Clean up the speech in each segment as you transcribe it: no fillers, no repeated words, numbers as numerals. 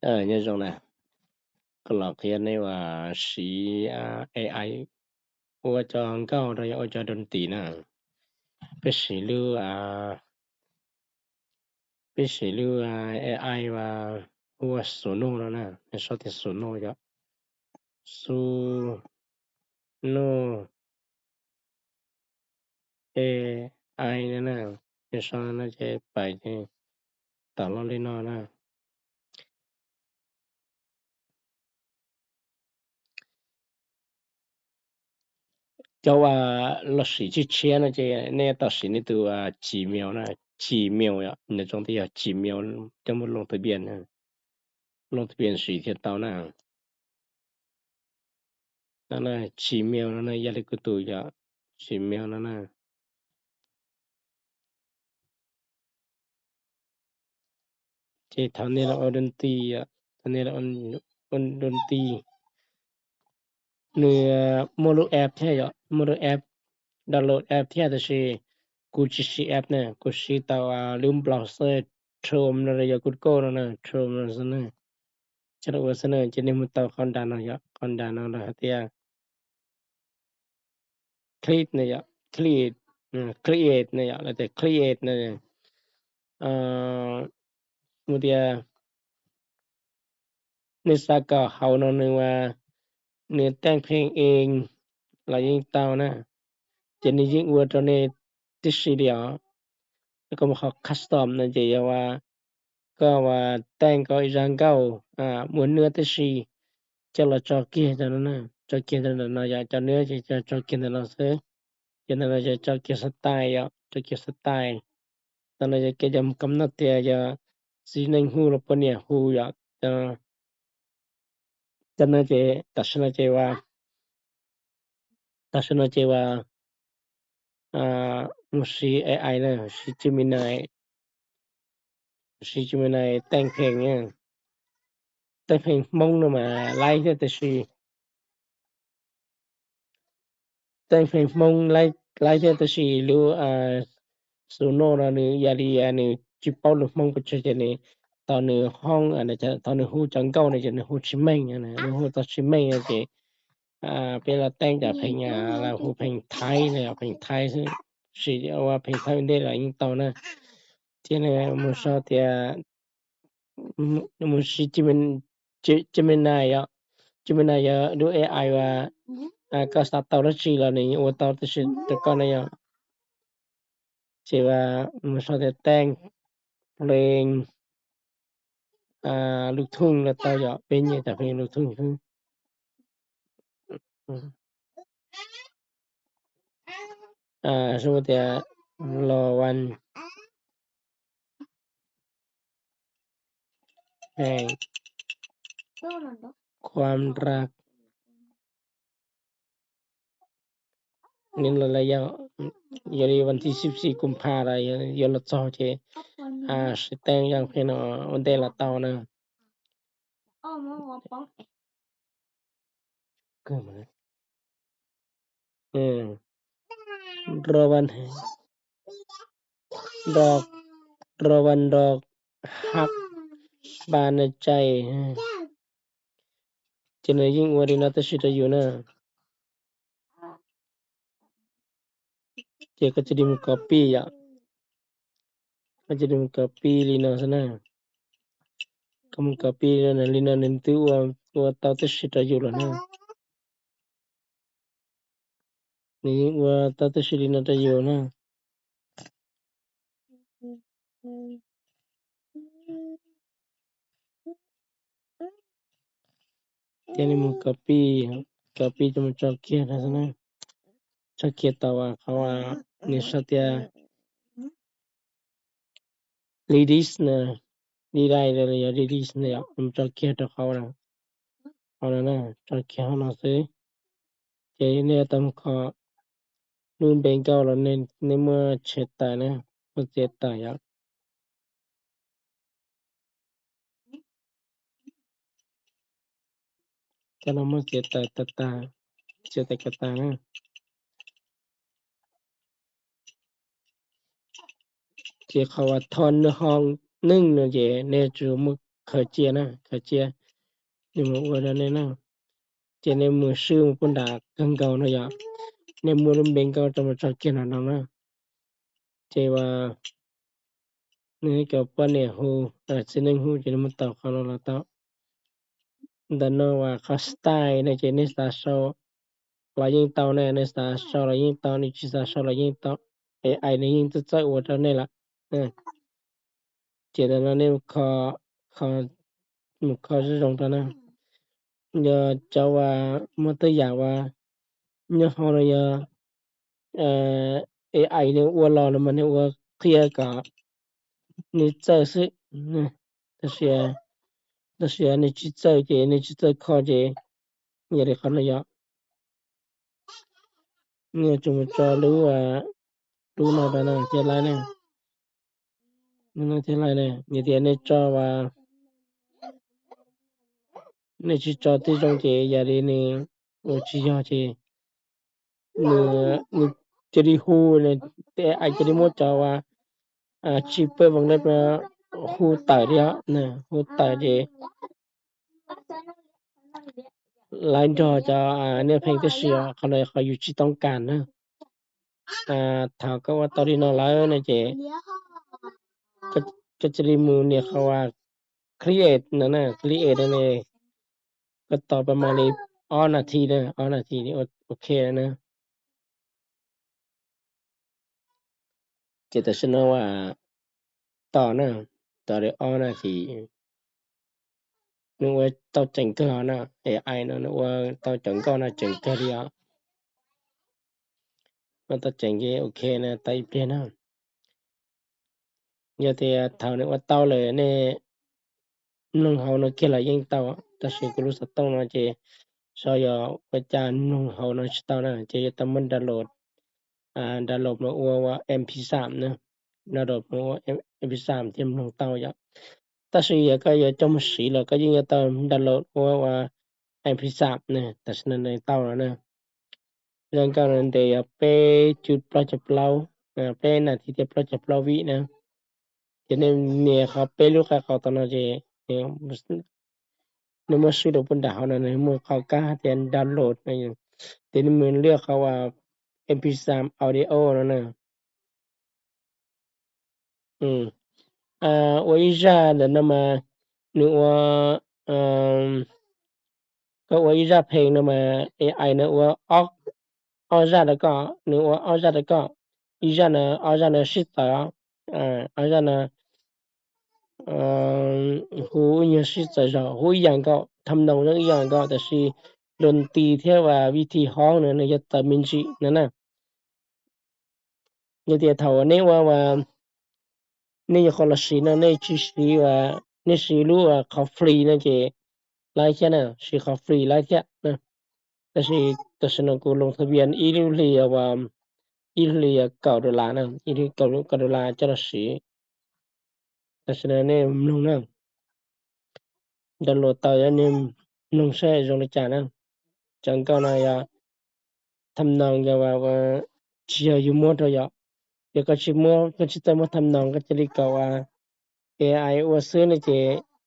như trong này có lọc hiện nay và sĩ AI của cho cao rồi ở cho đơn tỷ nè cái sĩ lưu cái sĩ lưu AI và của số nô đó nè cái số thì số nô cho số nô AI nè nè cái số nó sẽ phải tạo lo lên nó nè cho là sĩ chi chia nó chế nè tạo sĩ này từ chỉ miêu nè chỉ miêu呀那种的chỉ miêu cho một lông tờ biển nè lông tờ biển sĩ thì tạo nè nó là chỉ miêu nó là cái cái tuổi ya chỉ miêu nó nè chế thằng này là ổn tì thằng này là ổn tì nửa một app thế ya một app download app thế thì sẽกูchỉ app nèกูchỉ tạoลืม browser Chrome นะอย่ากูก็นะ Chrome นะนะจะรู้ว่านะจะนี่มันtạo con đàn nó ya con đàn nó là thế create เนี่ย create เนี่ยแล้วแต่ create เนี่ยมุเดียนิสากะเฮาเนาะว่าเนื้อแต่งเพลงเองแล้วยิ่งเตานะจะนี่ยิ่งอวดตอนนี้ติสิเดียวแล้วก็มาเขาคัสตอมนั่นจะว่าก็ว่าแต่งก็อีจังเก่ามวนเนื้อติสิจะละจอเกียจังนะจอเกียจังนะอยากจะเนื้อจะจอเกียจังนะซิจะนั่นจะจอเกียสไตล์จอเกียสไตล์ตอนนั้นจะเกจำกำหนดแต่จะสิในฮู้แล้วปะเนี่ยฮู้อยากจะนั่นจะตัดสินใจว่ามุสี AI นะสิ Gemini แต่งเพลงเนี่ยแต่งเพลงมงนะมาไล่แต่สิแต่งเพลงมงไล่แต่สิหรือซูโนนะหรือยาลีนี่จิเป้าหรือมงปัจจุบันนี้ตอนนี้ห้องอันจะตอนนี้ฮู้จังเก่านี่จะฮู้ชิแม่งนะฮู้ตอชิแม่งจะเวลาแต่งจากเพลงแล้วฮู้เพลงไทยเนี่ยเพลงไทยสิว่าเพลงไทยได้หลายตอนนะที่เนี่ยมุสาเตียมุสิGemini ดู AI ว่าก็สตาร์ทชิแล้วนี่ว่าตอนที่ตะก่อนเนี่ยที่ว่ามุสาเตียแต่งเพลงลูกทุ่งแล้วตอนเป็นแต่เพลงลูกทุ่งสมมุติรอวันแห่งความรักนี่ระยะวันที่14กุมภาพันธ์ยลจอเจสิแต่งอย่างเพลงวันเดละตาวนะก็มารอวันดอกฮักบานใจจะได้ยิ่งว่าดีนะตะสิตะอยู่นะเจก็จะดิมก๊อปปี้ก็จะดิมก๊อปปี้ลีนะซะนะก็มันก๊อปปี้นะลีนะนึงตัวตาตะสิตะอยู่แล้วนะนี่ว่าตาตะสิลีนะตะอยู่นะTiene mu copy tu macam kia dah sana. Sakit tawa kawa ni satya ladies na nirai le ya ladies na ya macam kia tu kawa na sakit na se. Jadi ni atam ka nun bengkau la ni mu cerita na mu cerita ya. Kalau mu cerita kata na. Dia kawa thon na hong nung na je ne ju mu 可接呢可接你们我的呢这呢มือชื่อปุ่นดากังเก่าเนาะยะในมือเบงเก่าจะมาจักกินนั่นนะเจว่านี่ก็ปะเนี่ยฮูสินึงฮูจะมันตอเขาละตอดันเนาะว่าคาสไตล์ในเจนี่สาโซลายิงเตาเนี่ยในสาโซลายิงเตานี่จิสาโซลายิงเตาAI นี่ยิงจะจักว่าตอนนี้ล่ะเจนั้นนี่เขาจะตรงตอนนั้นอย่าจะว่ามันตัวอย่างว่าเนี่ยเฮาเนี่ยAI เนี่ยว่าเรามันเนี่ยว่าเคลียร์กับนี่这是这些你去做的你去做考的也得可能要你怎么着路啊路那边呢接来呢你接来呢你的你找ว่า你去找这种的也得呢我去要去你这里ฮู้เนี่ยแต่อาจจะหมดจอว่าชิปเปอร์บางได้ไปฮู้ตายแล้วนะฮู้ตายde ไลน์จอจะเนี่ยเพลงจะเสียเขาเลยเขาอยู่ที่ต้องการนะถ้าก็ว่าตอนนี้เนาะแล้วเนี่ยเจก็จะรีมูเนี่ยเขาว่า create นั่นน่ะ create นั่นเองก็ต่อประมาณนี้นาทีนะนาทีนี่โอเคแล้วนะเจตชนะว่าต่อนะต่อได้นาทีนึกว่าต่อจังก็นะ AI นะนึกว่าต่อจังก็นะจังก็เรียมันต่อจังก็โอเคนะไตเปลี่ยนนะอย่าแต่เท่านี้ว่าเต้าเลยเนี่ยนุ่งเฮานะเคละยิงเต้าแต่สิก็รู้สึกต้องนะเจซอยว่าจานนุ่งเฮานะเต้านะเจตะมันดาวน์โหลดดาวน์โหลดมาว่า MP3 นะดาวน์โหลดมา MP3 ที่มันเต้าอย่าแต่สิก็อย่าจำสีแล้วก็ยิ่งจะต้องดาวน์โหลดว่า MP3 นะแต่ฉะนั้นในเต้านะเรื่องการนั้นเดยไปจุดประจับเราไปนาทีที่ประจับเราวินะจะเนี่ยเขาไปลูกเขาตอนนั้นเจนี่มันสุดปุ่นดาวนั่นนะมันเขากล้าที่ดาวน์โหลดนะแต่นี่มันเลือกเขาว่า MP3 audio นั่นน่ะ我一下的那么你我ก็ว่าอีจะเพลงนะมา AI นะว่าออกจะ的ก็你ว่าออกจะ的ก็อีจะนะออกจะนะ是的ออกจะนะหูยัง是在上หูอย่างก็ทำนองอย่างก็แต่สิดนตรีที่ว่าวิธีฮ้องนั้นจะตะมินจินั่นน่ะนี่ที่เท่านี้ว่านี่คนละสีนะนี่ชื่อสีว่านี่สีรู้ว่าเขาฟรีนะเจหลายแค่น่ะสิเขาฟรีหลายแค่นะแต่สินะกูลงทะเบียนอีเรียว่าอีเรีย$9นะอี$9จะละสีแต่สินะนี่นุ่งนะดาวน์โหลดต่ออย่างนี้นุ่งใช้จงจานะจังก็นะยาทำนองจะว่าเชียอยู่หมดแล้วเดี๋ยวก็สิมัวก็สิต้องมาทำนองก็จะเรียกว่า AI ว่าซื้อนี่เจ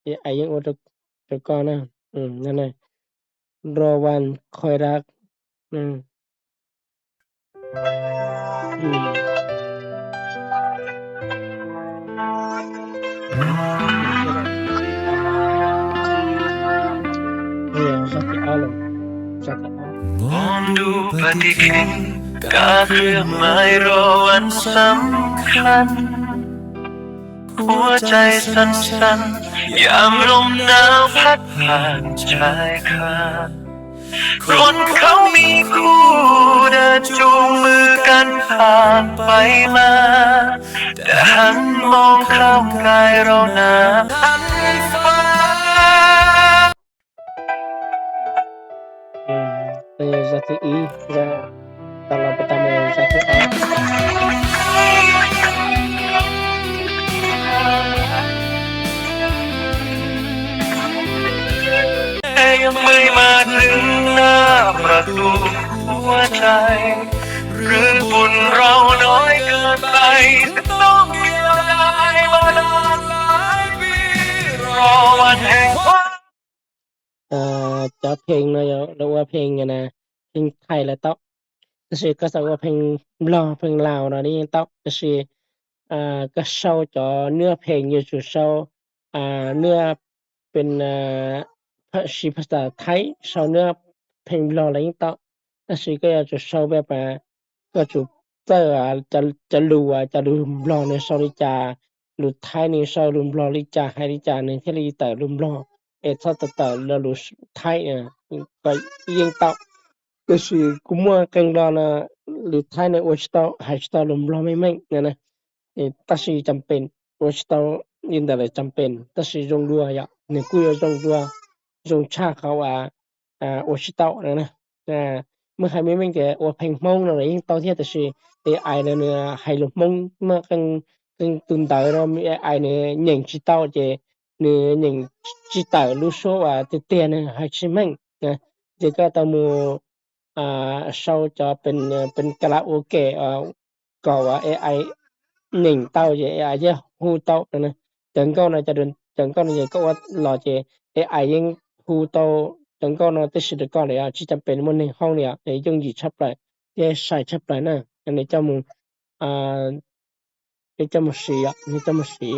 AI ยังว่าตะก่อนนะนั่นน่ะรอวันคอยรักมองดูปฏิทินกาเครื่องหมายรอวันสำคัญหัวใจสั่นๆยามลมหนาวพัดผ่านชายคาคนเขามีคู่เดินจูงมือกันผ่านไปมาแต่หันมองข้ามกายเราหนาอันฟ้าsatu I kalau pertama yang satu Aยังไม่มาถึงหน้าประตูหัวใจหรือบุญเราน้อยเกินไปต้องเดียวดายมานานหลายปีรอ รอวันแห่งความจะเพลงเนาะหรือว่าเพลงนะเพลงไทยแล้วเตาะก็สิก็สักว่าเพลงเพลงลาวเนาะนี่เตาะก็สิก็เซาจอเนื้อเพลงอยู่สุเซาเนื้อเป็นภาษาไทยเซาเนื้อเพลงลาวอะไรเตาะก็สิก็จะเซาแบบก็จุเตอจะรู้จะลืมลองในเซาริจาหรือไทยนี่เซาลืมลอริจาให้ริจาในที่ริแต่ลืมลอเซาตะแล้วรู้ไทยก็ยิงเตาะก็สิกุมกังลานะหรือไทยในโอชเตาให้สตาลืมลอไม่นะตัดสิจำเป็นโอชเตายินได้จำเป็นตัดสิจงดัวยะนี่กูจงดัวจงชาเขาโอชเตานะเมื่อใครไม่แก่ว่าเพลงมงอะไรตอนที่ตัดสิ AI เนี่ยให้ลมงเมื่อกันตุนตาเรามี AI เนี่ยยังจิตาเจเนี่ยยังจิตารู้สึกว่าเตียเนี่ยให้ชิมังนะเจก็ตามเซาจะเป็นกะลาโอเกก็ว่า AI นิ่งเต้าเจ AI จะฮู้เต้านะจังก็น่าจะจังก็น่าจะก็ว่ารอเจ AI ยังฮู้เต้าจังก็น่าจะสิดก็เลยที่จำเป็นมันในห้องเนี่ยยังอยู่ชับไปใส่ชับไปนะอันนี้เจ้ามึงนี่เจ้ามึงสินี่เจ้ามึงสิ